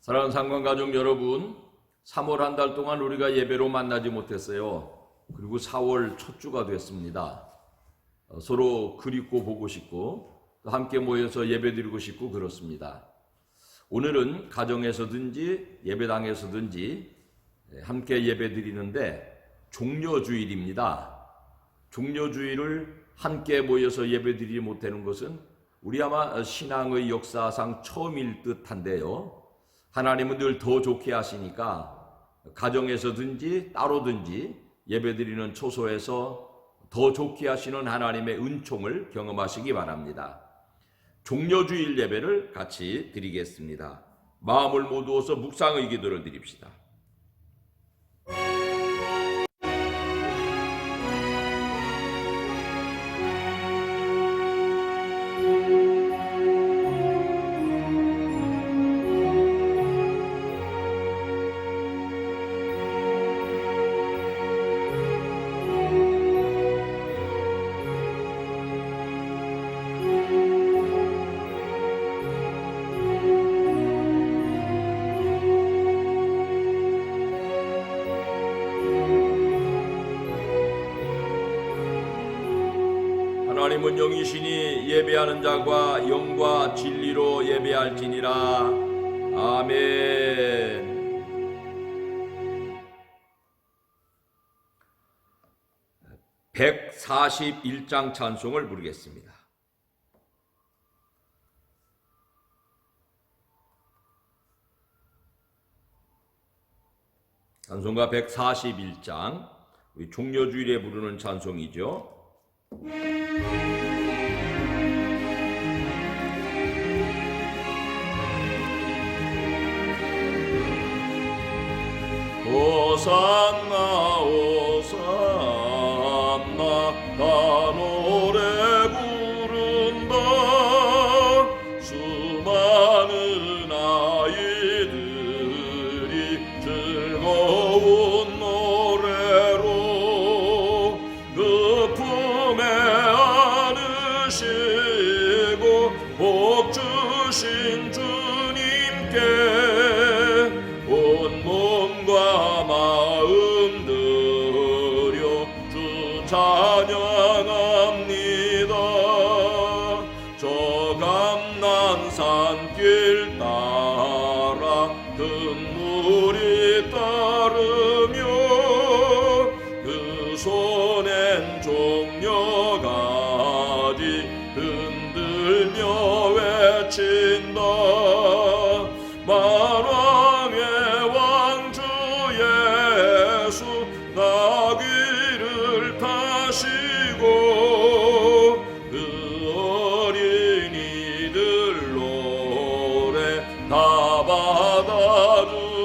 사랑하는 상관가족 여러분, 3월 한 달 동안 우리가 예배로 만나지 못했어요. 그리고 4월 첫 주가 됐습니다. 서로 그립고 보고 싶고 함께 모여서 예배드리고 싶고 그렇습니다. 오늘은 가정에서든지 예배당에서든지 함께 예배드리는데 종려주일입니다. 종려주일을 함께 모여서 예배드리지 못하는 것은 우리 아마 신앙의 역사상 처음일 듯한데요. 하나님은 늘 더 좋게 하시니까 가정에서든지 따로든지 예배드리는 초소에서 더 좋게 하시는 하나님의 은총을 경험하시기 바랍니다. 종려주일 예배를 같이 드리겠습니다. 마음을 모두어서 묵상의 기도를 드립시다. 하나님은 영이시니 예배하는 자가 영과 진리로 예배할지니라. 아멘. (141장) 찬송을 부르겠습니다. 찬송가 141장, 우리 종려주일에 부르는 찬송이죠. 호산나 호산나 다 노래 부른다. 수많은 아이들이 즐거운 노래로 그 품에 안으시고 복 주신 주님께 온 몸과 마음 들여 주 찬양합니다. 저 감난산길 따라 금물이 따르며 그 손엔 종려가지 흔들며 외친다. 만왕의 왕주 예수 나귀를 타시고 그 어린이들 노래 다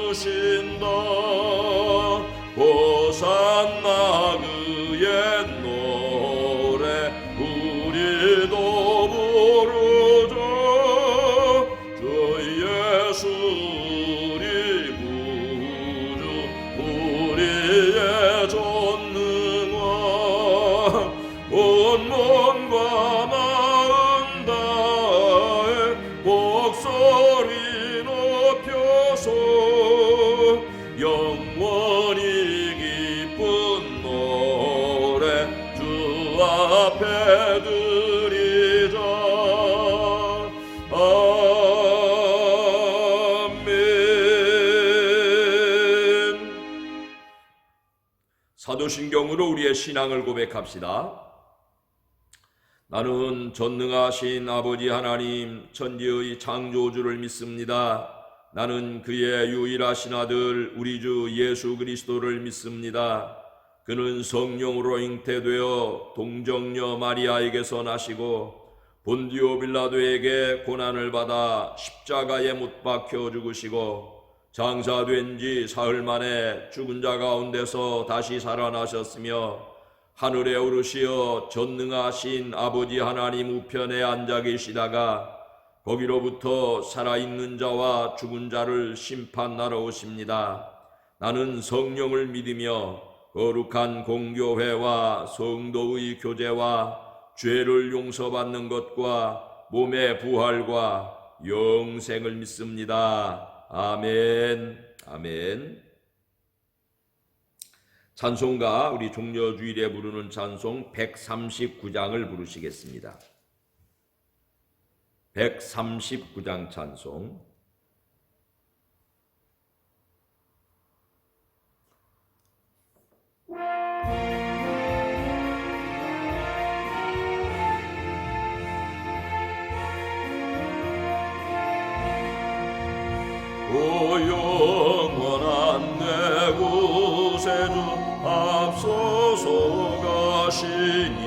받아주신다. 호산나 그의 노래 우리도 부르자. 주 예수 우리 구주 우리의 전능왕 온 몸과 마음 다해 목소리 높여서 영원히 기쁜 노래 주 앞에 드리자. 사도신경으로 우리의 신앙을 고백합시다. 나는 전능하신 아버지 하나님 천지의 창조주를 믿습니다. 나는 그의 유일하신 아들 우리 주 예수 그리스도를 믿습니다. 그는 성령으로 잉태되어 동정녀 마리아에게서 나시고 본디오 빌라도에게 고난을 받아 십자가에 못 박혀 죽으시고 장사된 지 사흘 만에 죽은 자 가운데서 다시 살아나셨으며 하늘에 오르시어 전능하신 아버지 하나님 우편에 앉아 계시다가 거기로부터 살아있는 자와 죽은 자를 심판하러 오십니다. 나는 성령을 믿으며 거룩한 공교회와 성도의 교제와 죄를 용서받는 것과 몸의 부활과 영생을 믿습니다. 아멘. 아멘. 찬송가 우리 종려주일에 부르는 찬송 139장을 부르시겠습니다. 139장 찬송. 오 영원한 내 구세주 앞서서 가시니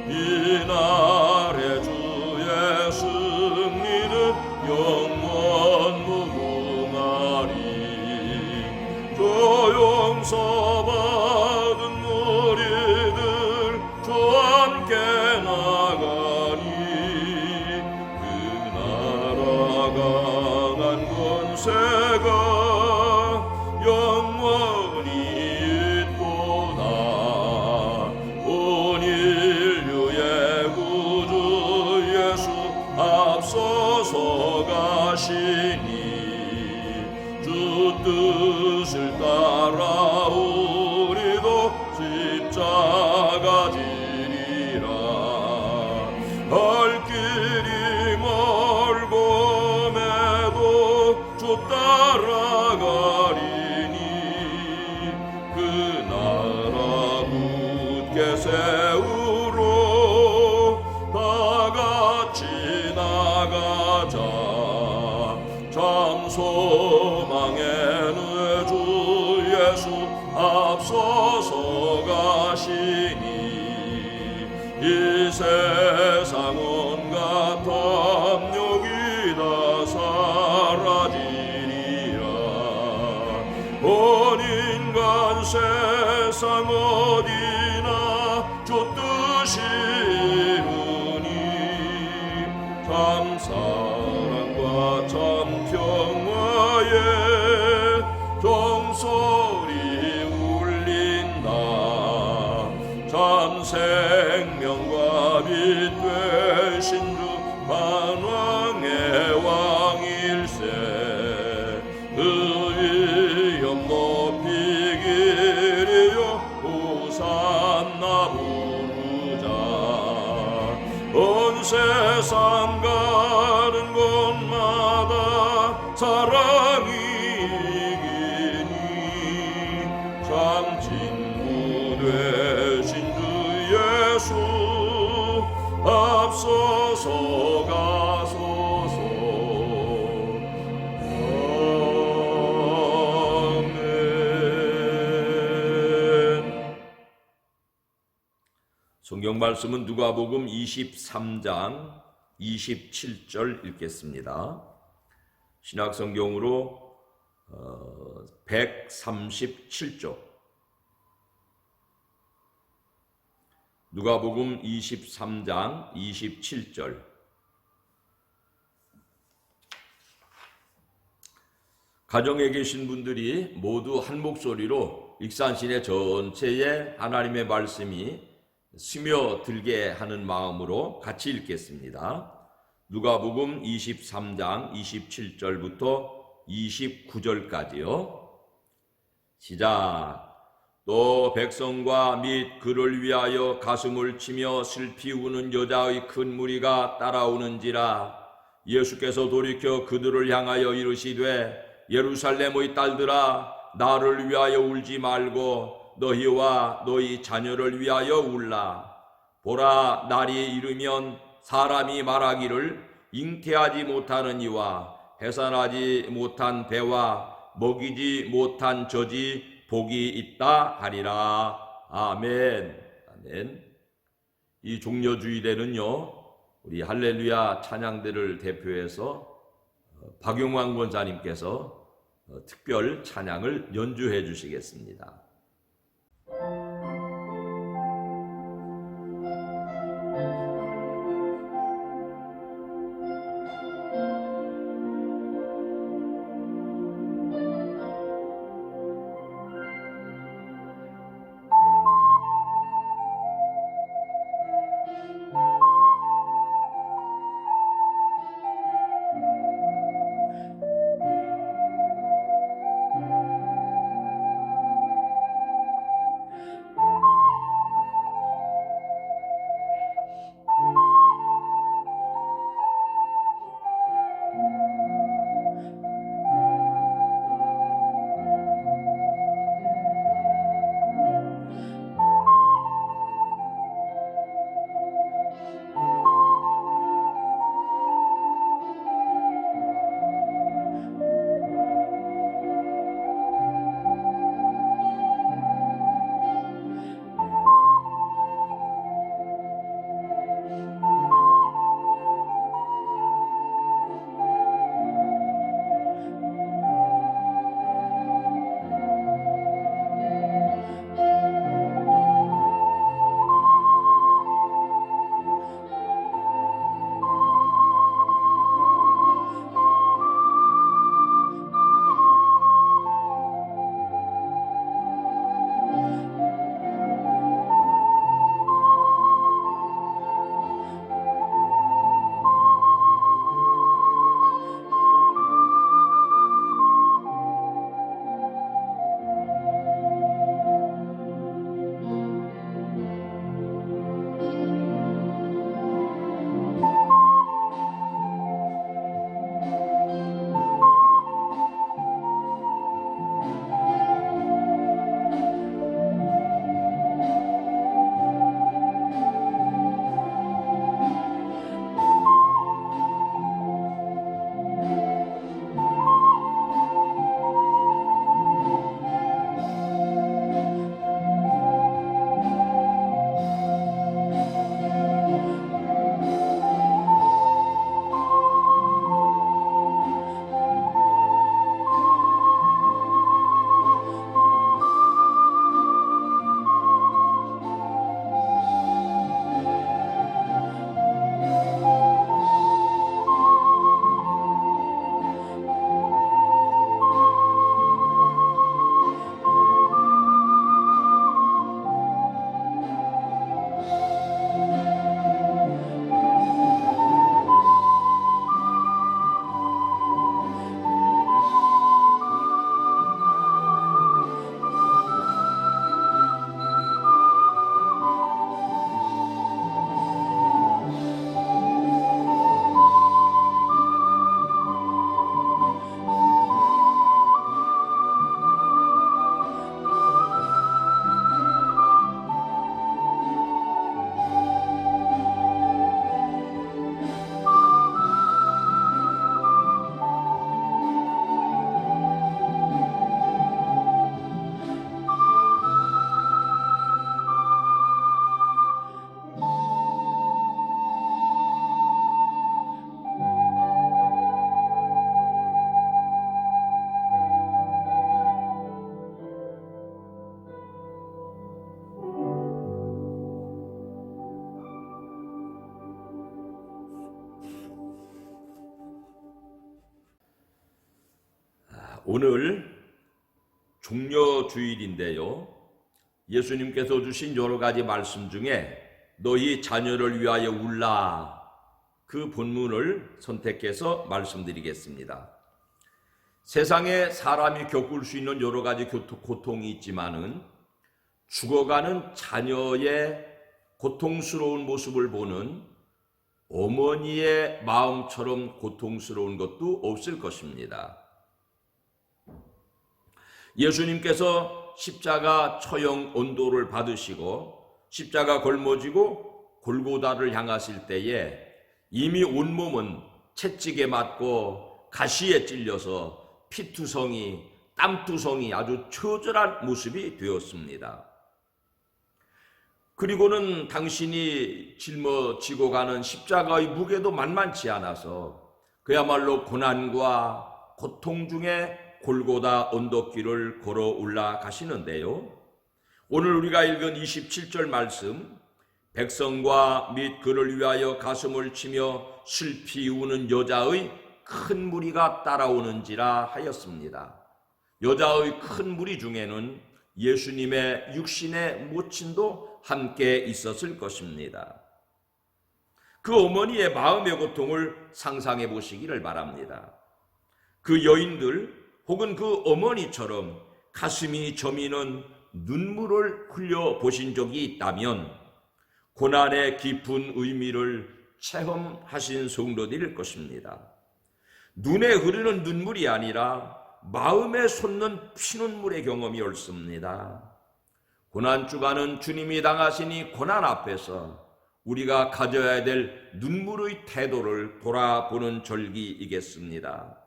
이날의 주의 승리는 영원 무궁하리. 저 용서받은 무리들 주 함께 나가니 그 나라가 권세가 영원히 있도다. 온 인류의 구주 예수 앞서서 가시니 주 뜻을 따라 우리도 십자가 지리라. 갈 길이 멀고 주 따라가리니 그 나라 굳게 세우러 다같이 나가자. 참 소망에는 주 예수 앞서서 가시니 이 세상 온갖 탐욕이 다 사라지리라. 온 인간 세상 어디나 주 뜻이 이루니 참 사랑과 참 평화에 종소리 울린다. 참 생명과 빛 되신 주 만왕의 왕일세. 의염 높이기리요 호산나 부르자. 온 세상 가는 곳마다 사랑이 이기니 참 친구 되신 주 예수 앞서서 가소서. 아멘. 성경 말씀은 누가복음 23장 27절 읽겠습니다. 신약성경으로 137쪽. 누가복음 23장 27절. 가정에 계신 분들이 모두 한 목소리로 익산시내 전체에 하나님의 말씀이 스며들게 하는 마음으로 같이 읽겠습니다. 누가복음 23장 27절부터 29절까지요. 시작. 또 백성과 및 그를 위하여 가슴을 치며 슬피 우는 여자의 큰 무리가 따라오는지라. 예수께서 돌이켜 그들을 향하여 이르시되 예루살렘의 딸들아 나를 위하여 울지 말고 너희와 너희 자녀를 위하여 울라. 보라 날이 이르면 사람이 말하기를 잉태하지 못하는 이와 해산하지 못한 배와 먹이지 못한 젖이 복이 있다 하리라. 아멘. 아멘. 이 종려주일에는요 우리 할렐루야 찬양대를 대표해서 박용환 권사님께서 특별 찬양을 연주해 주시겠습니다. 오늘 종려주일인데요. 예수님께서 주신 여러 가지 말씀 중에 너희 자녀를 위하여 울라, 그 본문을 선택해서 말씀드리겠습니다. 세상에 사람이 겪을 수 있는 여러 가지 고통이 있지만은 죽어가는 자녀의 고통스러운 모습을 보는 어머니의 마음처럼 고통스러운 것도 없을 것입니다. 예수님께서 십자가 처형 언도를 받으시고 십자가 걸머지고 골고다를 향하실 때에 이미 온몸은 채찍에 맞고 가시에 찔려서 피투성이, 땀투성이 아주 처절한 모습이 되었습니다. 그리고는 당신이 짊어지고 가는 십자가의 무게도 만만치 않아서 그야말로 고난과 고통 중에 골고다 언덕길을 걸어 올라가시는데요. 오늘 우리가 읽은 27절 말씀, 백성과 및 그를 위하여 가슴을 치며 슬피 우는 여자의 큰 무리가 따라오는지라 하였습니다. 여자의 큰 무리 중에는 예수님의 육신의 모친도 함께 있었을 것입니다. 그 어머니의 마음의 고통을 상상해 보시기를 바랍니다. 그 여인들 혹은 그 어머니처럼 가슴이 저미는 눈물을 흘려 보신 적이 있다면 고난의 깊은 의미를 체험하신 성도들일 것입니다. 눈에 흐르는 눈물이 아니라 마음에 솟는 피눈물의 경험이 옳습니다. 고난주간은 주님이 당하시니 고난 앞에서 우리가 가져야 될 눈물의 태도를 돌아보는 절기이겠습니다.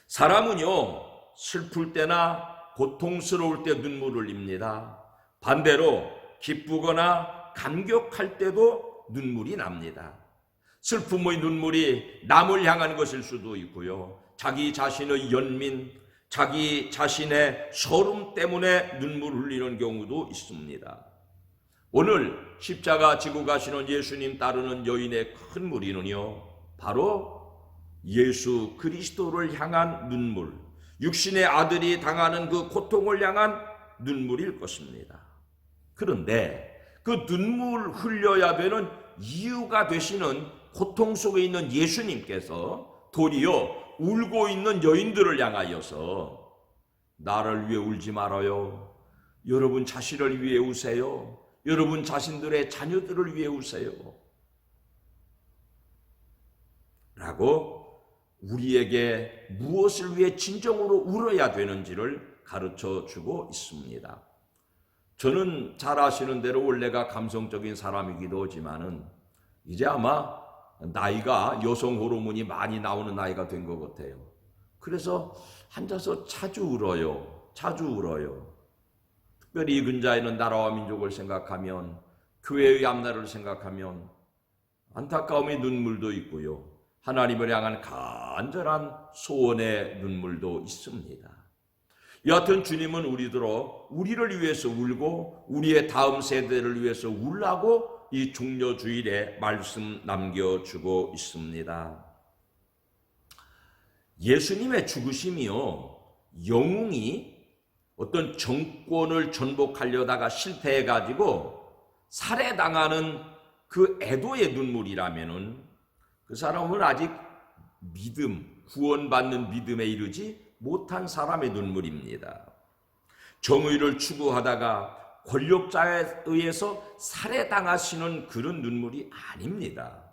사람은요, 슬플 때나 고통스러울 때 눈물을 흘립니다. 반대로 기쁘거나 감격할 때도 눈물이 납니다. 슬픔의 눈물이 남을 향한 것일 수도 있고요. 자기 자신의 연민, 자기 자신의 서름 때문에 눈물 흘리는 경우도 있습니다. 오늘 십자가 지고 가시는 예수님 따르는 여인의 큰 무리는요, 바로 예수 그리스도를 향한 눈물, 육신의 아들이 당하는 그 고통을 향한 눈물일 것입니다. 그런데 그 눈물 흘려야 되는 이유가 되시는 고통 속에 있는 예수님께서 도리어 울고 있는 여인들을 향하여서 나를 위해 울지 말아요. 여러분 자신을 위해 우세요. 여러분 자신들의 자녀들을 위해 우세요. 라고 우리에게 무엇을 위해 진정으로 울어야 되는지를 가르쳐 주고 있습니다. 저는 잘 아시는 대로 원래가 감성적인 사람이기도 하지만은 이제 아마 나이가 여성 호르몬이 많이 나오는 나이가 된 것 같아요. 그래서 앉아서 자주 울어요. 자주 울어요. 특별히 이 근자에는 나라와 민족을 생각하면, 교회의 앞날을 생각하면 안타까움의 눈물도 있고요. 하나님을 향한 간절한 소원의 눈물도 있습니다. 여하튼 주님은 우리를 위해서 울고 우리의 다음 세대를 위해서 울라고 이 종려주일에 말씀 남겨주고 있습니다. 예수님의 죽으심이요, 영웅이 어떤 정권을 전복하려다가 실패해가지고 살해당하는 그 애도의 눈물이라면은 그 사람은 아직 구원받는 믿음에 이르지 못한 사람의 눈물입니다. 정의를 추구하다가 권력자에 의해서 살해당하시는 그런 눈물이 아닙니다.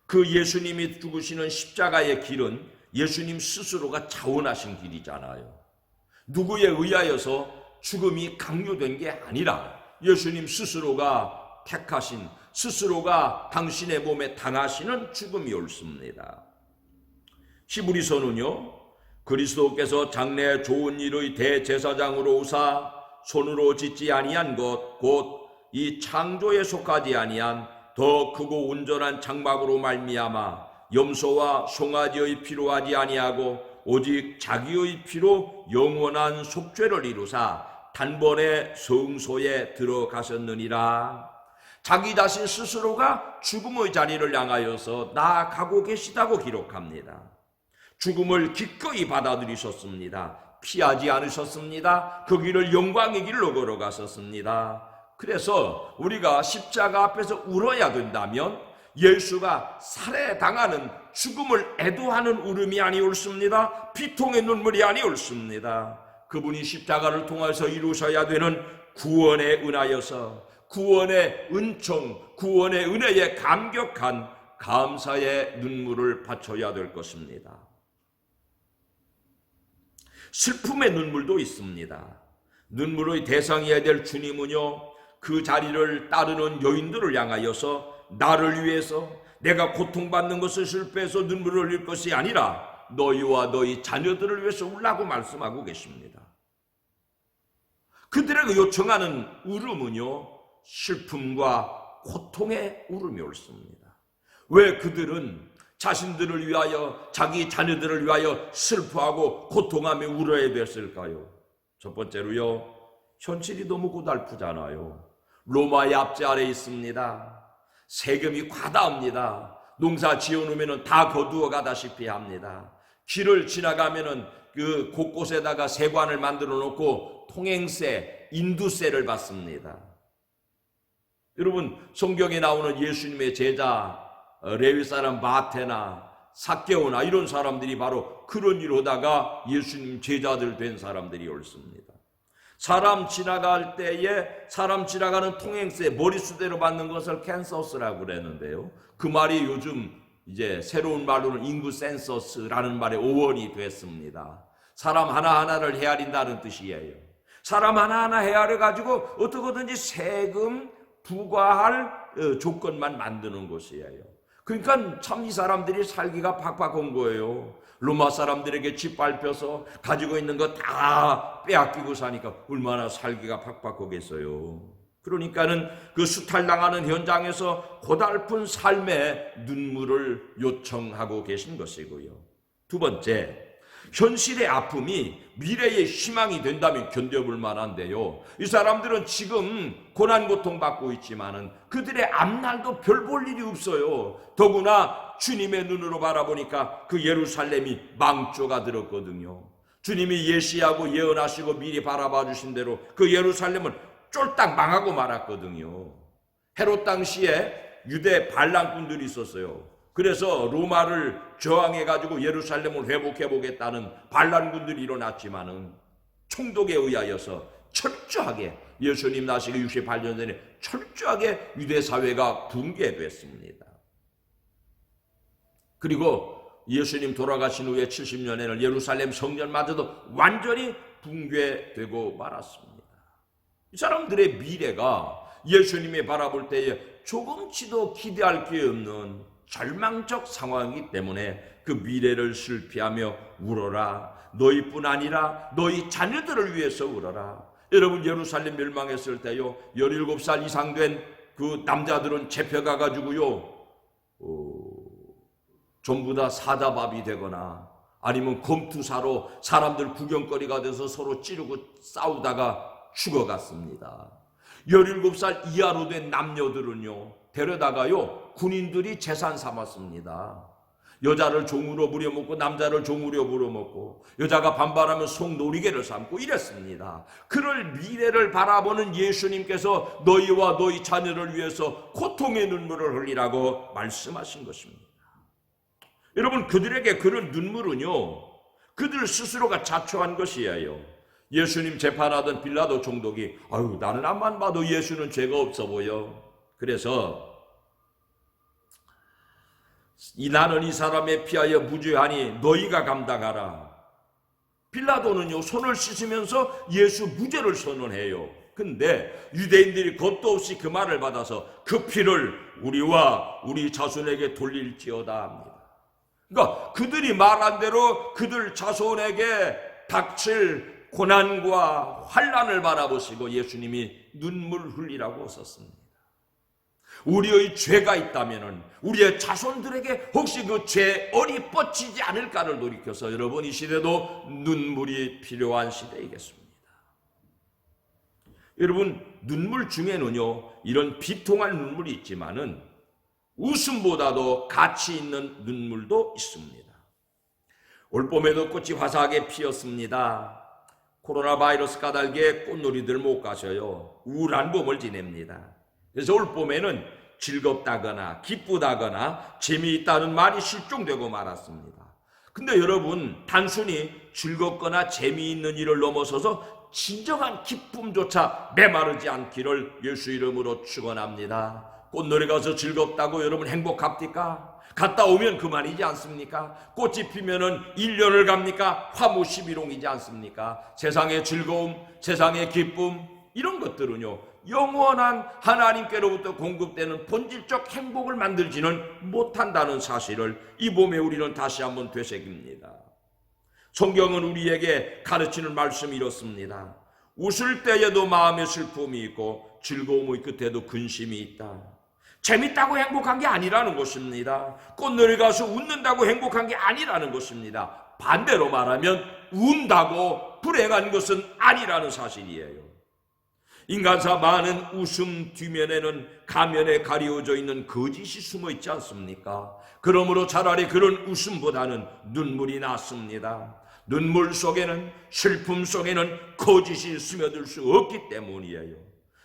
그 예수님이 죽으시는 십자가의 길은 예수님 스스로가 자원하신 길이잖아요. 누구에 의하여서 죽음이 강요된 게 아니라 예수님 스스로가 택하신, 스스로가 당신의 몸에 당하시는 죽음이 옳습니다. 히브리서는요, 그리스도께서 장래 좋은 일의 대제사장으로 오사 손으로 짓지 아니한 것 곧 이 창조에 속하지 아니한 더 크고 온전한 장막으로 말미암아 염소와 송아지의 피로 하지 아니하고 오직 자기의 피로 영원한 속죄를 이루사 단번에 성소에 들어가셨느니라. 자기 자신 스스로가 죽음의 자리를 향하여서 나아가고 계시다고 기록합니다. 죽음을 기꺼이 받아들이셨습니다. 피하지 않으셨습니다. 그 길을 영광의 길로 걸어가셨습니다. 그래서 우리가 십자가 앞에서 울어야 된다면 예수가 살해당하는 죽음을 애도하는 울음이 아니옳습니다. 비통의 눈물이 아니옳습니다. 그분이 십자가를 통해서 이루셔야 되는 구원에 은하여서 구원의 은총, 구원의 은혜에 감격한 감사의 눈물을 바쳐야 될 것입니다. 슬픔의 눈물도 있습니다. 눈물의 대상이어야 될 주님은요, 그 자리를 따르는 여인들을 향하여서 나를 위해서 내가 고통받는 것을 실패해서 눈물을 흘릴 것이 아니라 너희와 너희 자녀들을 위해서 울라고 말씀하고 계십니다. 그들에게 요청하는 울음은요, 슬픔과 고통의 울음이 옳습니다. 왜 그들은 자신들을 위하여, 자기 자녀들을 위하여 슬퍼하고 고통하며 울어야 됐을까요? 첫 번째로요, 현실이 너무 고달프잖아요. 로마의 압제 아래 있습니다. 세금이 과다합니다. 농사 지어놓으면 다 거두어 가다시피 합니다. 길을 지나가면은 그 곳곳에다가 세관을 만들어 놓고 통행세, 인두세를 받습니다. 여러분, 성경에 나오는 예수님의 제자 레위 사람 마태나 삭개오나 이런 사람들이 바로 그런 일로다가 예수님 제자들 된 사람들이 옳습니다. 사람 지나갈 때에 사람 지나가는 통행세 머릿수대로 받는 것을 캔서스라고 그랬는데요. 그 말이 요즘 이제 새로운 말로는 인구 센서스라는 말의 오원이 됐습니다. 사람 하나하나를 헤아린다는 뜻이에요. 사람 하나하나 헤아려 가지고 어떻게든지 세금 부과할 조건만 만드는 것이에요. 그러니까 참 이 사람들이 살기가 팍팍한 거예요. 로마 사람들에게 짓밟혀서 가지고 있는 거 다 빼앗기고 사니까 얼마나 살기가 팍팍하겠어요. 그러니까는 그 수탈당하는 현장에서 고달픈 삶의 눈물을 요청하고 계신 것이고요. 두 번째, 현실의 아픔이 미래의 희망이 된다면 견뎌볼 만한데요. 이 사람들은 지금 고난 고통받고 있지만은 그들의 앞날도 별 볼 일이 없어요. 더구나 주님의 눈으로 바라보니까 그 예루살렘이 망조가 들었거든요. 주님이 예시하고 예언하시고 미리 바라봐 주신 대로 그 예루살렘은 쫄딱 망하고 말았거든요. 헤롯 당시에 유대 반란군들이 있었어요. 그래서 로마를 저항해가지고 예루살렘을 회복해보겠다는 반란군들이 일어났지만은 총독에 의하여서 철저하게 예수님 나시기 68년 전에 철저하게 유대 사회가 붕괴됐습니다. 그리고 예수님 돌아가신 후에 70년에는 예루살렘 성전마저도 완전히 붕괴되고 말았습니다. 이 사람들의 미래가 예수님이 바라볼 때에 조금치도 기대할 게 없는 절망적 상황이기 때문에 그 미래를 슬피하며 울어라. 너희뿐 아니라 너희 자녀들을 위해서 울어라. 여러분, 예루살렘 멸망했을 때요, 17살 이상 된 그 남자들은 잡혀가 가지고요 전부 다 사자밥이 되거나 아니면 검투사로 사람들 구경거리가 돼서 서로 찌르고 싸우다가 죽어갔습니다. 17살 이하로 된 남녀들은요, 데려다가요 군인들이 재산 삼았습니다. 여자를 종으로 부려먹고 남자를 종으로 부려먹고 여자가 반발하면 송노리개를 삼고 이랬습니다. 그럴 미래를 바라보는 예수님께서 너희와 너희 자녀를 위해서 고통의 눈물을 흘리라고 말씀하신 것입니다. 여러분, 그들에게 그런 눈물은요, 그들 스스로가 자초한 것이에요. 예수님 재판하던 빌라도 총독이 아유, 나는 앞만 봐도 예수는 죄가 없어 보여. 그래서 나는 이 사람에 피하여 무죄하니 너희가 감당하라. 빌라도는요, 손을 씻으면서 예수 무죄를 선언해요. 근데 유대인들이 겁도 없이 그 말을 받아서 그 피를 우리와 우리 자손에게 돌릴지어다 합니다. 그러니까 그들이 말한 대로 그들 자손에게 닥칠 고난과 환난을 바라보시고 예수님이 눈물 흘리라고 하셨습니다. 우리의 죄가 있다면 우리의 자손들에게 혹시 그 죄얼이 뻗치지 않을까를 돌이켜서 여러분, 이 시대도 눈물이 필요한 시대이겠습니다. 여러분, 눈물 중에는요, 이런 비통한 눈물이 있지만은 웃음보다도 가치 있는 눈물도 있습니다. 올봄에도 꽃이 화사하게 피었습니다. 코로나 바이러스 까닭에 꽃놀이들 못 가셔요. 우울한 봄을 지냅니다. 그래서 올봄에는 즐겁다거나 기쁘다거나 재미있다는 말이 실종되고 말았습니다. 근데 여러분, 단순히 즐겁거나 재미있는 일을 넘어서서 진정한 기쁨조차 메마르지 않기를 예수 이름으로 축원합니다. 꽃놀이 가서 즐겁다고 여러분 행복합니까? 갔다 오면 그만이지 않습니까? 꽃이 피면은 1년을 갑니까? 화무시비롱이지 않습니까? 세상의 즐거움, 세상의 기쁨, 이런 것들은요, 영원한 하나님께로부터 공급되는 본질적 행복을 만들지는 못한다는 사실을 이 봄에 우리는 다시 한번 되새깁니다. 성경은 우리에게 가르치는 말씀이 이렇습니다. 웃을 때에도 마음에 슬픔이 있고 즐거움의 끝에도 근심이 있다. 재밌다고 행복한 게 아니라는 것입니다. 꽃놀이 가서 웃는다고 행복한 게 아니라는 것입니다. 반대로 말하면 운다고 불행한 것은 아니라는 사실이에요. 인간사 많은 웃음 뒤면에는 가면에 가리워져 있는 거짓이 숨어 있지 않습니까? 그러므로 차라리 그런 웃음보다는 눈물이 낫습니다. 눈물 속에는, 슬픔 속에는 거짓이 스며들 수 없기 때문이에요.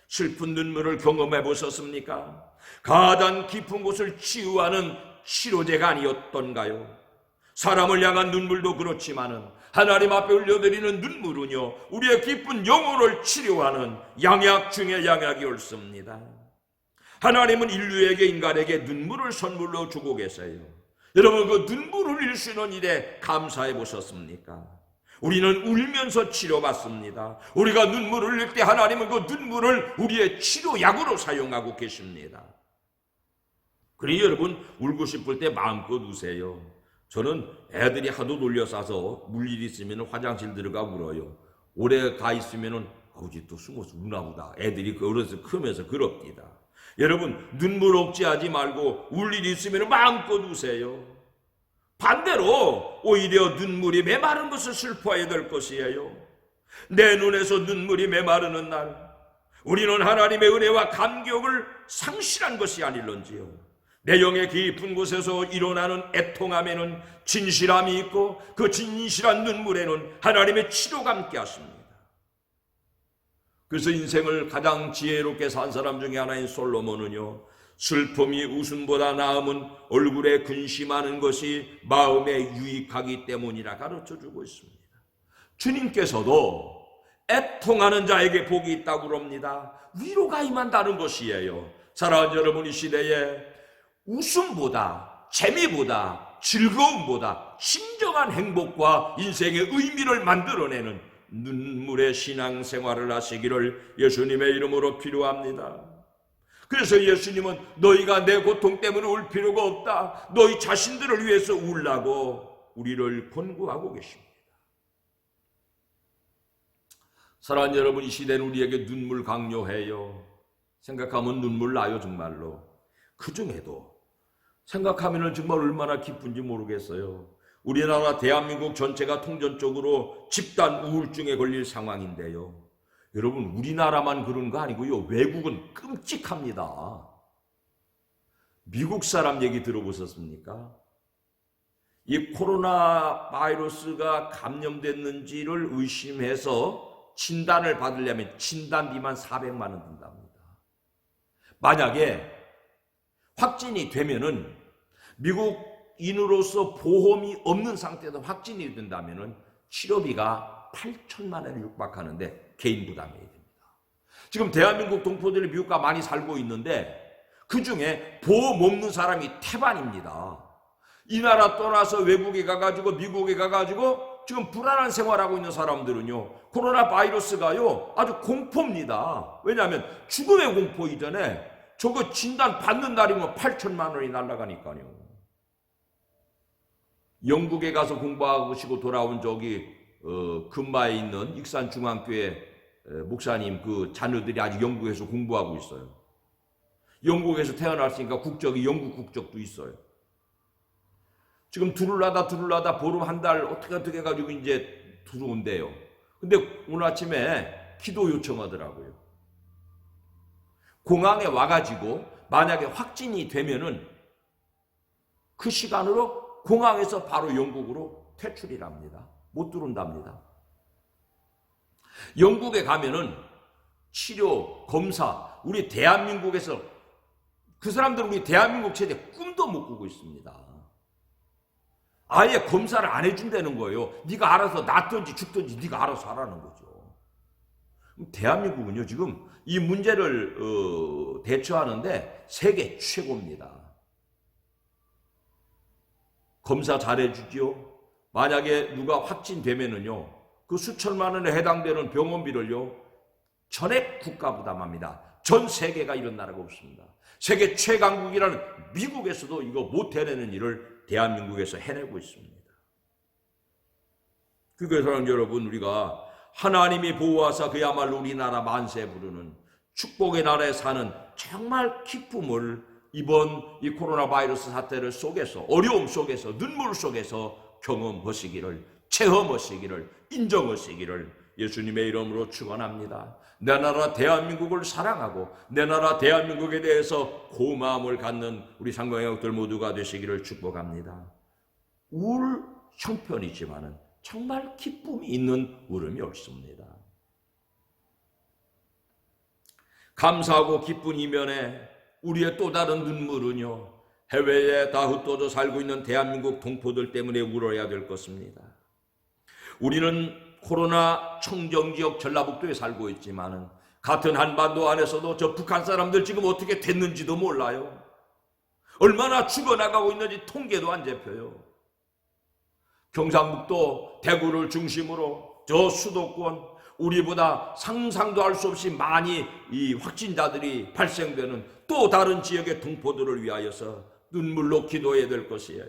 슬픈 눈물을 경험해 보셨습니까? 가장 깊은 곳을 치유하는 치료제가 아니었던가요? 사람을 향한 눈물도 그렇지만은 하나님 앞에 흘려드리는 눈물은요, 우리의 깊은 영혼을 치료하는 양약 중에 양약이 옳습니다. 하나님은 인류에게, 인간에게 눈물을 선물로 주고 계세요. 여러분, 그 눈물을 흘릴 수 있는 일에 감사해 보셨습니까? 우리는 울면서 치료받습니다. 우리가 눈물을 흘릴 때 하나님은 그 눈물을 우리의 치료약으로 사용하고 계십니다. 그러니 여러분, 울고 싶을 때 마음껏 우세요. 저는 애들이 하도 놀려 싸서 물 일 있으면 화장실 들어가 울어요. 오래 가 있으면 아버지 또 숨어서 우나 보다. 애들이 어려서 크면서 그럽니다. 여러분, 눈물 억제하지 말고 울 일이 있으면 마음껏 우세요. 반대로 오히려 눈물이 메마른 것을 슬퍼해야 될 것이에요. 내 눈에서 눈물이 메마르는 날, 우리는 하나님의 은혜와 감격을 상실한 것이 아닐런지요. 내 영의 깊은 곳에서 일어나는 애통함에는 진실함이 있고 그 진실한 눈물에는 하나님의 치료가 함께 하십니다. 그래서 인생을 가장 지혜롭게 산 사람 중에 하나인 솔로몬은요, 슬픔이 웃음보다 나음은 얼굴에 근심하는 것이 마음에 유익하기 때문이라 가르쳐주고 있습니다. 주님께서도 애통하는 자에게 복이 있다고 그럽니다. 위로가 임한다는 것이에요. 사랑하는 여러분, 이 시대에 웃음보다, 재미보다, 즐거움보다 진정한 행복과 인생의 의미를 만들어내는 눈물의 신앙생활을 하시기를 예수님의 이름으로 필요합니다. 그래서 예수님은 너희가 내 고통 때문에 울 필요가 없다. 너희 자신들을 위해서 울라고 우리를 권고하고 계십니다. 사랑하는 여러분, 이 시대는 우리에게 눈물 강요해요. 생각하면 눈물 나요, 정말로. 그 중에도 생각하면 정말 얼마나 기쁜지 모르겠어요. 우리나라 대한민국 전체가 통전적으로 집단 우울증에 걸릴 상황인데요. 여러분, 우리나라만 그런 거 아니고요, 외국은 끔찍합니다. 미국 사람 얘기 들어보셨습니까? 이 코로나 바이러스가 감염됐는지를 의심해서 진단을 받으려면 진단비만 400만 원 든답니다. 만약에 확진이 되면은 미국인으로서 보험이 없는 상태에서 확진이 된다면은 치료비가 8천만 원에 육박하는데 개인 부담해야 됩니다. 지금 대한민국 동포들이 미국 가 많이 살고 있는데 그 중에 보험 없는 사람이 태반입니다. 이 나라 떠나서 외국에 가가지고 미국에 가가지고 지금 불안한 생활하고 있는 사람들은요, 코로나 바이러스가요 아주 공포입니다. 왜냐하면 죽음의 공포 이전에 저거 진단 받는 날이면 8천만 원이 날아가니까요. 영국에 가서 공부하시고 돌아온 근마에 있는 익산중앙교회 목사님 그 자녀들이 아직 영국에서 공부하고 있어요. 영국에서 태어났으니까 국적이 영국 국적도 있어요. 지금 두루라다 보름 한 달 어떻게 해가지고 이제 들어온대요. 근데 오늘 아침에 기도 요청하더라고요. 공항에 와가지고 만약에 확진이 되면은 그 시간으로 공항에서 바로 영국으로 퇴출이랍니다. 못 들어온답니다. 영국에 가면은 치료, 검사, 우리 대한민국에서 그 사람들은 우리 대한민국 체제 꿈도 못 꾸고 있습니다. 아예 검사를 안 해준다는 거예요. 네가 알아서 낫든지 죽든지 네가 알아서 하라는 거죠. 대한민국은요 지금 이 문제를 대처하는데 세계 최고입니다. 검사 잘해주지요. 만약에 누가 확진되면은요 그 수천만 원에 해당되는 병원비를요 전액 국가 부담합니다. 전 세계가 이런 나라가 없습니다. 세계 최강국이라는 미국에서도 이거 못 해내는 일을 대한민국에서 해내고 있습니다. 그래서 여러분, 우리가 하나님이 보호하사 그야말로 우리나라 만세 부르는 축복의 나라에 사는 정말 기쁨을 이번 이 코로나 바이러스 사태를 속에서, 어려움 속에서, 눈물 속에서 경험하시기를, 체험하시기를, 인정하시기를 예수님의 이름으로 축원합니다. 내 나라 대한민국을 사랑하고 내 나라 대한민국에 대해서 고마움을 갖는 우리 상관형들 모두가 되시기를 축복합니다. 울 형편이지만은 정말 기쁨이 있는 울음이 옳습니다. 감사하고 기쁜 이면에 우리의 또 다른 눈물은요, 해외에 다 흩어져 살고 있는 대한민국 동포들 때문에 울어야 될 것입니다. 우리는 코로나 청정지역 전라북도에 살고 있지만은 같은 한반도 안에서도 저 북한 사람들 지금 어떻게 됐는지도 몰라요. 얼마나 죽어나가고 있는지 통계도 안 잡혀요. 경상북도 대구를 중심으로 저 수도권, 우리보다 상상도 할 수 없이 많이 이 확진자들이 발생되는 또 다른 지역의 동포들을 위하여서 눈물로 기도해야 될 것이에요.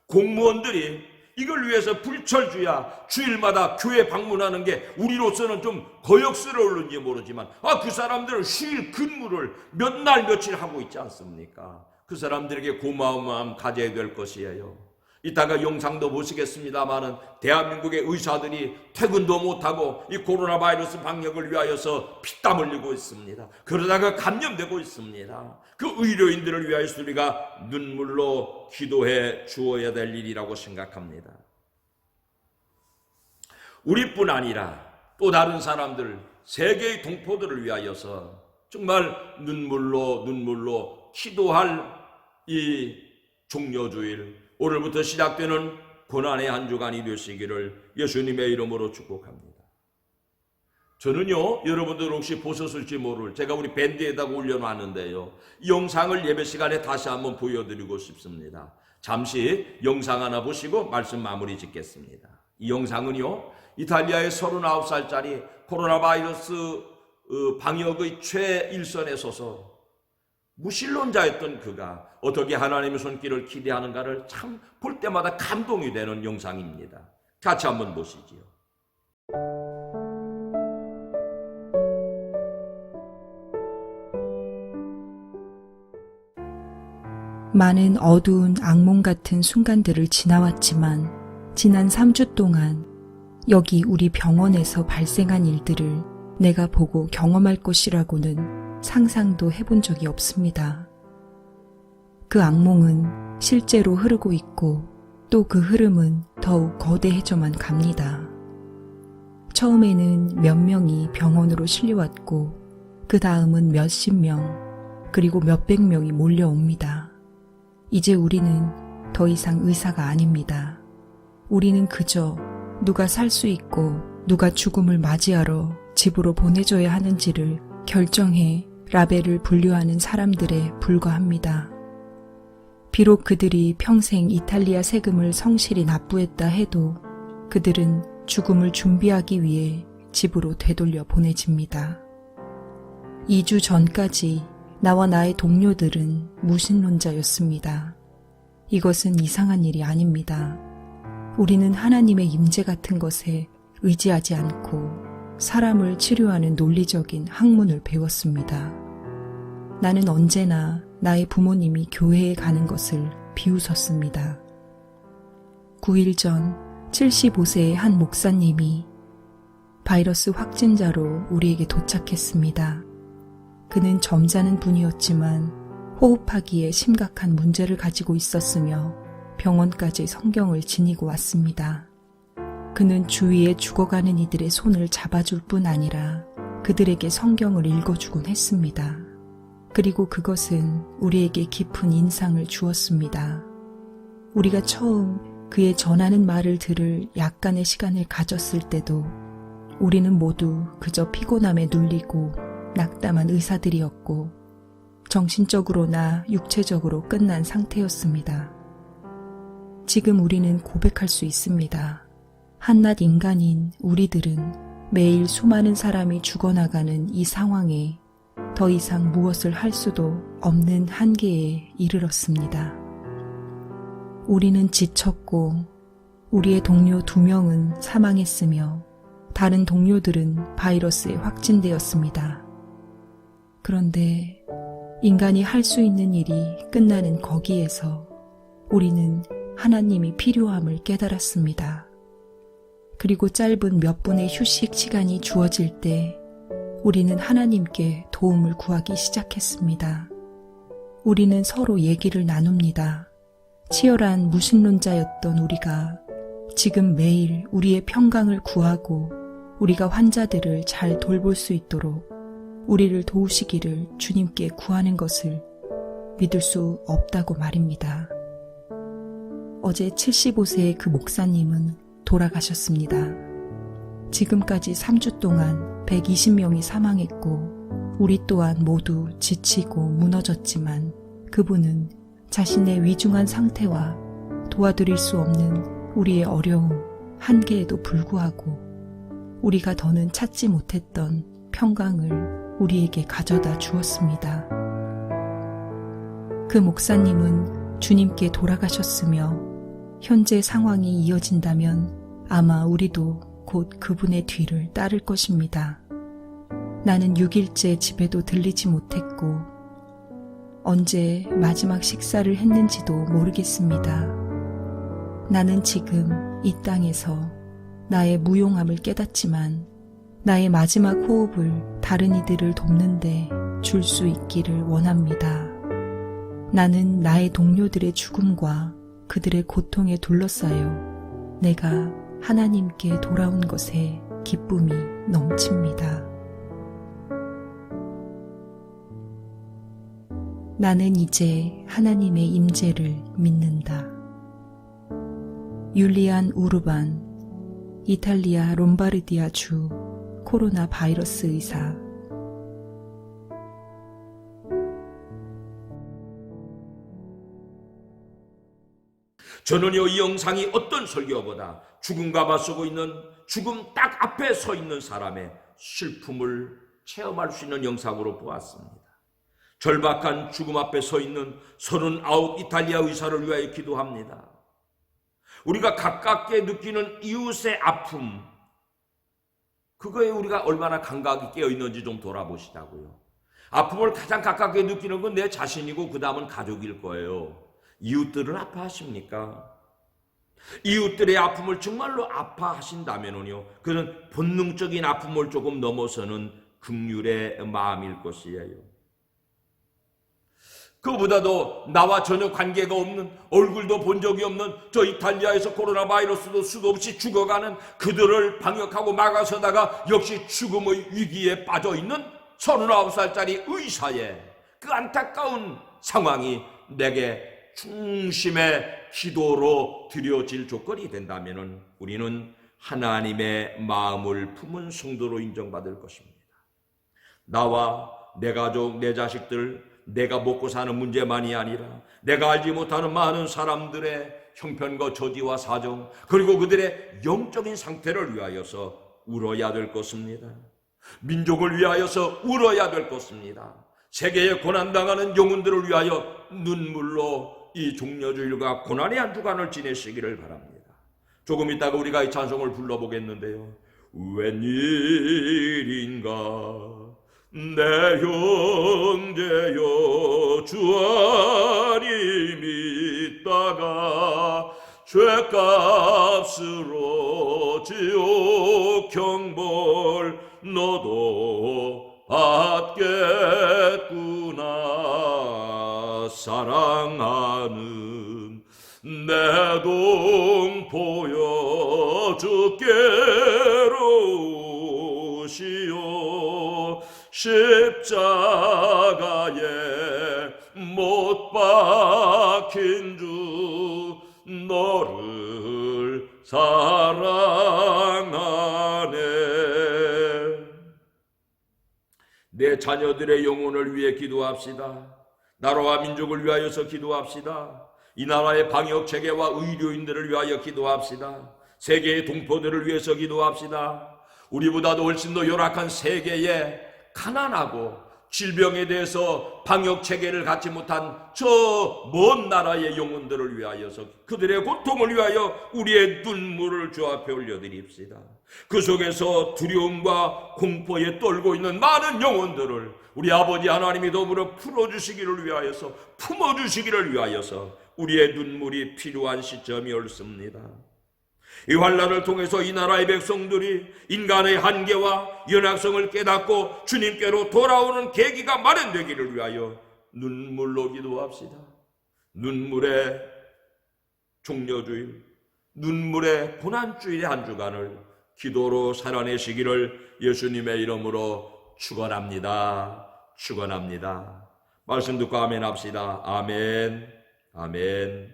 공무원들이 이걸 위해서 불철주야 주일마다 교회 방문하는 게 우리로서는 좀 거역스러울는지 모르지만 그 사람들은 휴일 근무를 몇 날 며칠 하고 있지 않습니까? 그 사람들에게 고마운 마음 가져야 될 것이에요. 이따가 영상도 보시겠습니다마는 대한민국의 의사들이 퇴근도 못하고 이 코로나 바이러스 방역을 위하여서 피땀 흘리고 있습니다. 그러다가 감염되고 있습니다. 그 의료인들을 위하여서 우리가 눈물로 기도해 주어야 될 일이라고 생각합니다. 우리뿐 아니라 또 다른 사람들, 세계의 동포들을 위하여서 정말 눈물로 기도할 이 종려주일, 오늘부터 시작되는 고난의 한 주간이 되시기를 예수님의 이름으로 축복합니다. 저는요, 여러분들 혹시 보셨을지 모를, 제가 우리 밴드에다가 올려놨는데요, 이 영상을 예배 시간에 다시 한번 보여드리고 싶습니다. 잠시 영상 하나 보시고 말씀 마무리 짓겠습니다. 이 영상은요, 이탈리아의 39살짜리 코로나 바이러스 방역의 최일선에 서서 무신론자였던 그가 어떻게 하나님의 손길을 기대하는가를 참 볼 때마다 감동이 되는 영상입니다. 같이 한번 보시지요. 많은 어두운 악몽 같은 순간들을 지나왔지만 지난 3주 동안 여기 우리 병원에서 발생한 일들을 내가 보고 경험할 것이라고는 상상도 해본 적이 없습니다. 그 악몽은 실제로 흐르고 있고 또 그 흐름은 더욱 거대해져만 갑니다. 처음에는 몇 명이 병원으로 실려왔고 그 다음은 몇십 명 그리고 몇백 명이 몰려옵니다. 이제 우리는 더 이상 의사가 아닙니다. 우리는 그저 누가 살 수 있고 누가 죽음을 맞이하러 집으로 보내줘야 하는지를 결정해 라벨을 분류하는 사람들에 불과합니다. 비록 그들이 평생 이탈리아 세금을 성실히 납부했다 해도 그들은 죽음을 준비하기 위해 집으로 되돌려 보내집니다. 2주 전까지 나와 나의 동료들은 무신론자였습니다. 이것은 이상한 일이 아닙니다. 우리는 하나님의 임재 같은 것에 의지하지 않고 사람을 치료하는 논리적인 학문을 배웠습니다. 나는 언제나 나의 부모님이 교회에 가는 것을 비웃었습니다. 9일 전 75세의 한 목사님이 바이러스 확진자로 우리에게 도착했습니다. 그는 점잖은 분이었지만 호흡하기에 심각한 문제를 가지고 있었으며 병원까지 성경을 지니고 왔습니다. 그는 주위에 죽어가는 이들의 손을 잡아줄 뿐 아니라 그들에게 성경을 읽어주곤 했습니다. 그리고 그것은 우리에게 깊은 인상을 주었습니다. 우리가 처음 그의 전하는 말을 들을 약간의 시간을 가졌을 때도 우리는 모두 그저 피곤함에 눌리고 낙담한 의사들이었고 정신적으로나 육체적으로 끝난 상태였습니다. 지금 우리는 고백할 수 있습니다. 한낱 인간인 우리들은 매일 수많은 사람이 죽어나가는 이 상황에 더 이상 무엇을 할 수도 없는 한계에 이르렀습니다. 우리는 지쳤고 우리의 동료 2명은 사망했으며 다른 동료들은 바이러스에 확진되었습니다. 그런데 인간이 할 수 있는 일이 끝나는 거기에서 우리는 하나님이 필요함을 깨달았습니다. 그리고 짧은 몇 분의 휴식 시간이 주어질 때 우리는 하나님께 도움을 구하기 시작했습니다. 우리는 서로 얘기를 나눕니다. 치열한 무신론자였던 우리가 지금 매일 우리의 평강을 구하고 우리가 환자들을 잘 돌볼 수 있도록 우리를 도우시기를 주님께 구하는 것을 믿을 수 없다고 말입니다. 어제 75세의 그 목사님은 돌아가셨습니다. 지금까지 3주 동안 120명이 사망했고 우리 또한 모두 지치고 무너졌지만 그분은 자신의 위중한 상태와 도와드릴 수 없는 우리의 어려움, 한계에도 불구하고 우리가 더는 찾지 못했던 평강을 우리에게 가져다 주었습니다. 그 목사님은 주님께 돌아가셨으며 현재 상황이 이어진다면 아마 우리도 곧 그분의 뒤를 따를 것입니다. 나는 6일째 집에도 들리지 못했고 언제 마지막 식사를 했는지도 모르겠습니다. 나는 지금 이 땅에서 나의 무용함을 깨닫지만 나의 마지막 호흡을 다른 이들을 돕는데 줄 수 있기를 원합니다. 나는 나의 동료들의 죽음과 그들의 고통에 둘러싸여 내가 하나님께 돌아온 것에 기쁨이 넘칩니다. 나는 이제 하나님의 임재를 믿는다. 율리안 우르반, 이탈리아 롬바르디아 주 코로나 바이러스 의사. 저는요, 이 영상이 어떤 설교보다 죽음과 맞서고 있는, 죽음 딱 앞에 서 있는 사람의 슬픔을 체험할 수 있는 영상으로 보았습니다. 절박한 죽음 앞에 서 있는 39 이탈리아 의사를 위하여 기도합니다. 우리가 가깝게 느끼는 이웃의 아픔, 그거에 우리가 얼마나 감각이 깨어 있는지 좀 돌아보시자고요. 아픔을 가장 가깝게 느끼는 건 내 자신이고 그 다음은 가족일 거예요. 이웃들은 아파하십니까? 이웃들의 아픔을 정말로 아파하신다면요, 그는 본능적인 아픔을 조금 넘어서는 긍휼의 마음일 것이에요. 그보다도 나와 전혀 관계가 없는, 얼굴도 본 적이 없는 저 이탈리아에서 코로나 바이러스도 수도 없이 죽어가는 그들을 방역하고 막아서다가 역시 죽음의 위기에 빠져있는 39살짜리 의사의 그 안타까운 상황이 내게 중심의 기도로 드려질 조건이 된다면 우리는 하나님의 마음을 품은 성도로 인정받을 것입니다. 나와 내 가족, 내 자식들, 내가 먹고 사는 문제만이 아니라 내가 알지 못하는 많은 사람들의 형편과 처지와 사정, 그리고 그들의 영적인 상태를 위하여서 울어야 될 것입니다. 민족을 위하여서 울어야 될 것입니다. 세계에 고난당하는 영혼들을 위하여 눈물로 이 종려주일과 고난의 한 주간을 지내시기를 바랍니다. 조금 있다가 우리가 이 찬송을 불러보겠는데요. 웬일인가 내 형제여, 주 안이 믿다가 죄값으로 지옥 형벌 너도 받겠구나. 사랑하는 내 동포여 주께로 오시오 십자가에 못 박힌 주 너를 사랑하네. 내 자녀들의 영혼을 위해 기도합시다. 나라와 민족을 위하여서 기도합시다. 이 나라의 방역 체계와 의료인들을 위하여 기도합시다. 세계의 동포들을 위해서 기도합시다. 우리보다도 훨씬 더 열악한 세계에 가난하고 질병에 대해서 방역 체계를 갖지 못한 저 먼 나라의 영혼들을 위하여서 그들의 고통을 위하여 우리의 눈물을 주 앞에 올려드립시다. 그 속에서 두려움과 공포에 떨고 있는 많은 영혼들을 우리 아버지 하나님이 더불어 풀어주시기를 위하여서 품어주시기를 위하여서 우리의 눈물이 필요한 시점이 옳습니다. 이 환난을 통해서 이 나라의 백성들이 인간의 한계와 연약성을 깨닫고 주님께로 돌아오는 계기가 마련되기를 위하여 눈물로 기도합시다. 눈물의 종려주일, 눈물의 고난주일의 한 주간을 기도로 살아내시기를 예수님의 이름으로 축원합니다. 축원합니다. 말씀 듣고 아멘 합시다. 아멘. 아멘.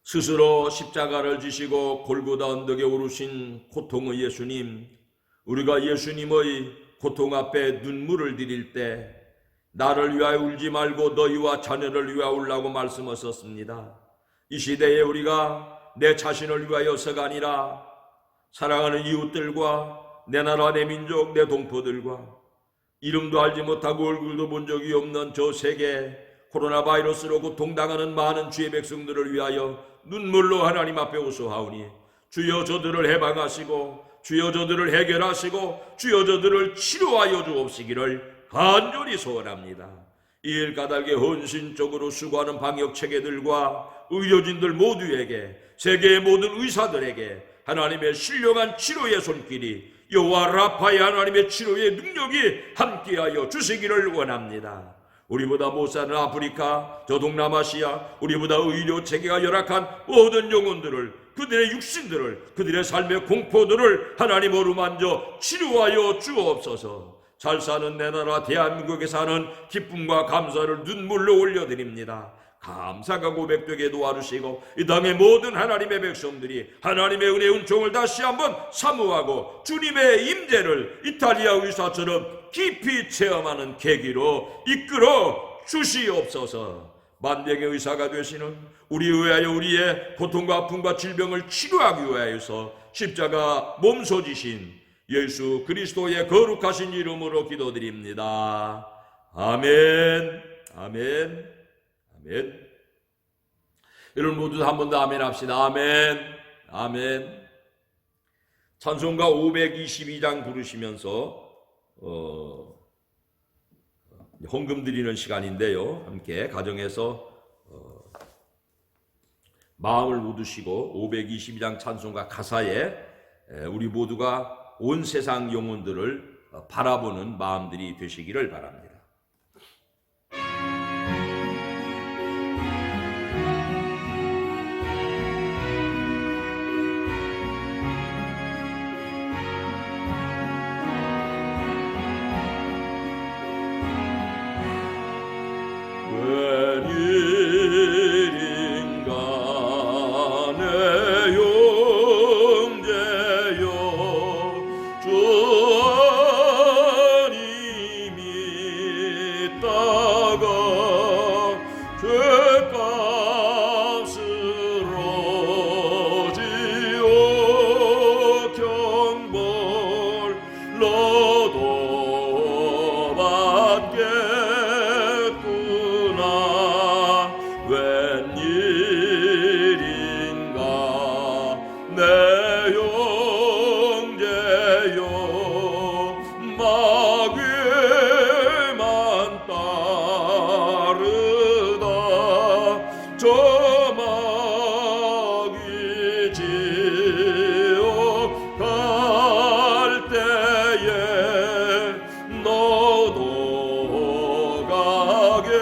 스스로 십자가를 지시고 골고다 언덕에 오르신 고통의 예수님, 우리가 예수님의 고통 앞에 눈물을 드릴 때 나를 위하여 울지 말고 너희와 자녀를 위하여 울라고 말씀하셨습니다. 이 시대에 우리가 내 자신을 위하여서가 아니라 사랑하는 이웃들과 내 나라, 내 민족, 내 동포들과 이름도 알지 못하고 얼굴도 본 적이 없는 저 세계 코로나 바이러스로 고통당하는 많은 주의 백성들을 위하여 눈물로 하나님 앞에 호소하오니 주여 저들을 해방하시고 주여 저들을 해결하시고 주여 저들을 치료하여 주옵시기를 간절히 소원합니다. 이 일 까닭에 헌신적으로 수고하는 방역체계들과 의료진들 모두에게 세계의 모든 의사들에게 하나님의 신령한 치료의 손길이 여호와 라파의 하나님의 치료의 능력이 함께하여 주시기를 원합니다. 우리보다 못 사는 아프리카, 저 동남아시아, 우리보다 의료 체계가 열악한 모든 영혼들을, 그들의 육신들을, 그들의 삶의 공포들을 하나님 어루만져 치료하여 주옵소서. 잘 사는 내 나라 대한민국에 사는 기쁨과 감사를 눈물로 올려드립니다. 감사가 고백되게 도와주시고 이 땅의 모든 하나님의 백성들이 하나님의 은혜 은총을 다시 한번 사모하고 주님의 임재를 이탈리아 의사처럼 깊이 체험하는 계기로 이끌어 주시옵소서. 만병의 의사가 되시는 우리 위하여 우리의 고통과 아픔과 질병을 치료하기 위하여서 십자가 몸소지신 예수 그리스도의 거룩하신 이름으로 기도드립니다. 아멘. 아멘. 아멘. 여러분 모두 한 번 더 아멘 합시다. 아멘. 아멘. 찬송가 522장 부르시면서 헌금 드리는 시간인데요. 함께 가정에서 마음을 모두시고 522장 찬송가 가사에 우리 모두가 온 세상 영혼들을 바라보는 마음들이 되시기를 바랍니다. 너도 가겠구나.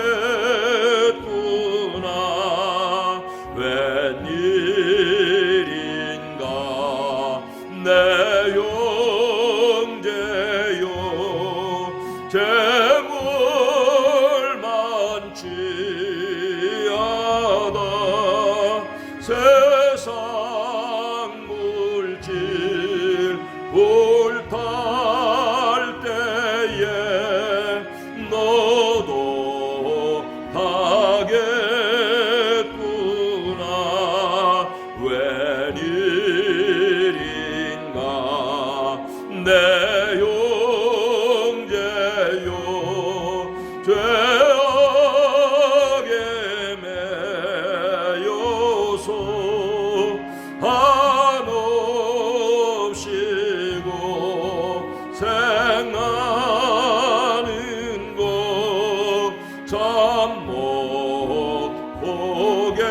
세상 물질 불탈 때에 너도 타겠구나. 웬일인가 내 형제요, 죄악에 매여서 한없이고 생하는 것 참 못 보겠구나.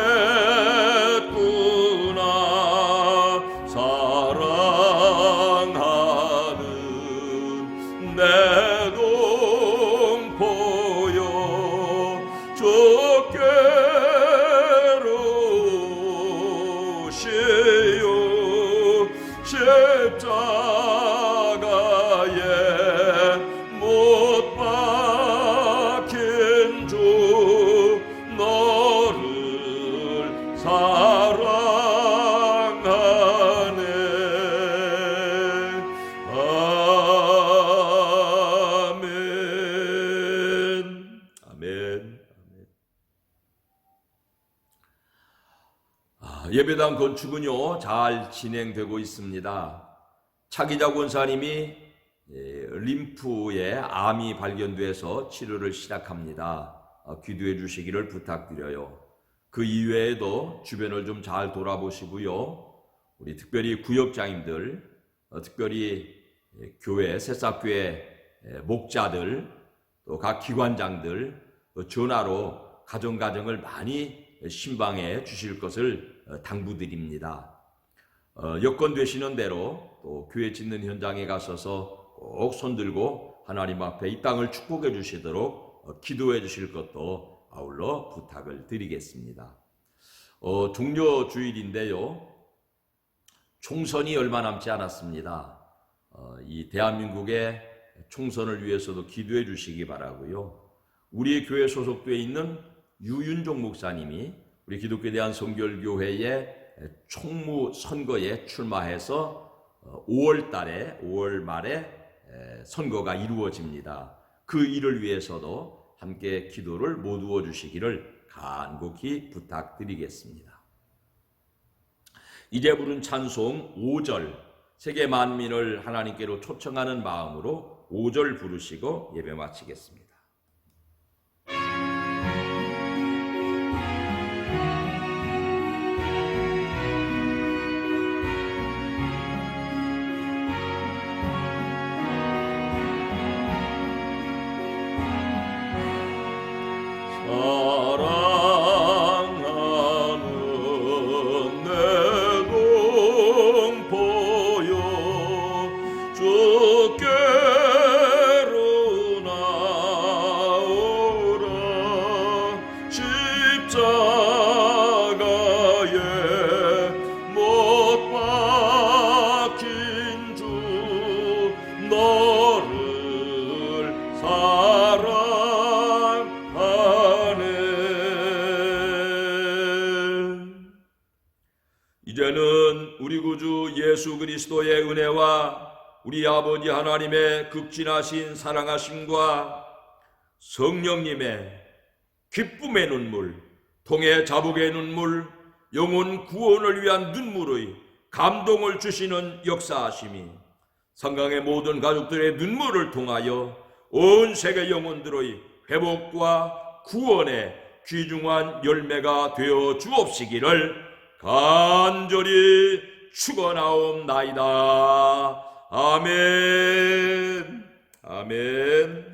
사랑하는 내 동포여, 주께로 오시오. 십자가에 못 박힌 주 너를 사랑하네. 아멘. 예배당 건축은요 잘 진행되고 있습니다. 차기자 권사님이 림프에 암이 발견돼서 치료를 시작합니다. 기도해 주시기를 부탁드려요. 그 이외에도 주변을 좀 잘 돌아보시고요. 우리 특별히 구역장님들, 특별히 교회, 새싹교회 목자들, 또 각 기관장들 전화로 가정을 많이 신방해 주실 것을 당부드립니다. 여건 되시는 대로 또 교회 짓는 현장에 가셔서 꼭 손들고 하나님 앞에 이 땅을 축복해 주시도록 기도해 주실 것도 아울러 부탁을 드리겠습니다. 종료 주일인데요. 총선이 얼마 남지 않았습니다. 이 대한민국의 총선을 위해서도 기도해 주시기 바라고요. 우리 교회 소속되어 있는 유윤종 목사님이 우리 기독교에 대한 성결교회의 총무 선거에 출마해서 5월 말에 선거가 이루어집니다. 그 일을 위해서도 함께 기도를 모두어 주시기를 간곡히 부탁드리겠습니다. 이제 부른 찬송 5절, 세계 만민을 하나님께로 초청하는 마음으로 5절 부르시고 예배 마치겠습니다. 사랑하는 내 동포여, 주께로 나오라. 십자가에 못 박힌 주 너를 사랑하네. 이제는 우리 구주 예수 그리스도의 은혜와 우리 아버지 하나님의 극진하신 사랑하심과 성령님의 기쁨의 눈물, 통해 자복의 눈물, 영혼 구원을 위한 눈물의 감동을 주시는 역사하심이 성강의 모든 가족들의 눈물을 통하여 온 세계 영혼들의 회복과 구원의 귀중한 열매가 되어 주옵시기를 간절히 축원하옵나이다. 아멘. 아멘.